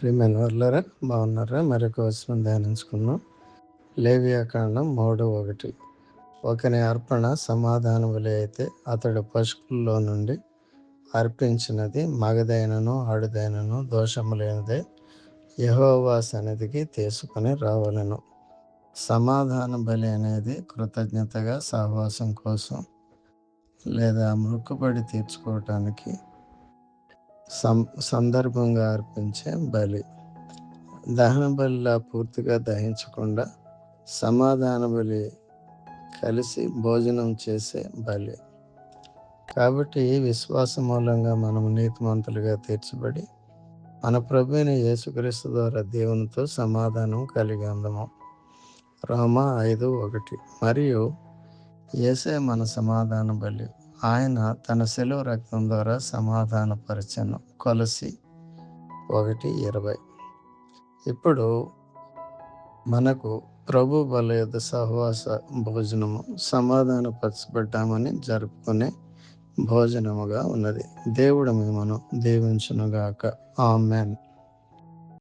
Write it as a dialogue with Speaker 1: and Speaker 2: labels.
Speaker 1: ప్రియమైన వాళ్ళారా, బాగున్నారా? మరొక వచనం ధ్యానించుకుందాం. లేవియాకాండం 3:1. ఒకని అర్పణ సమాధాన బలి అయితే అతడు పశువుల్లో నుండి అర్పించినది మగదైనను ఆడుదైనను దోషము లేనిదే యెహోవా సన్నిధికి తీసుకొని రావలెను. సమాధాన బలి అనేది కృతజ్ఞతగా సహవాసం కోసం లేదా మొక్కుబడి తీర్చుకోవటానికి సందర్భంగా అర్పించే బలి. దహన బలిలా పూర్తిగా దహించకుండా సమాధాన బలి కలిసి భోజనం చేసే బలి. కాబట్టి విశ్వాస మూలంగా మనము నీతిమంతులుగా తీర్చబడి మన ప్రభువైన యేసుక్రీస్తు ద్వారా దేవునితో సమాధానం కలిగి ఉందము. రోమా 5:1. మరియు యేసే మన సమాధాన బలి. ఆయన తన శిలువ రక్తం ద్వారా సమాధానపరచెను. కొలస్సీ 1:20. ఇప్పుడు మనకు ప్రభు బల యొద్ద సహవాస భోజనము సమాధానపరచబడ్డామని జరుపుకునే భోజనముగా ఉన్నది. దేవుడు మిమ్మను దీవించునుగాక. ఆమేన్.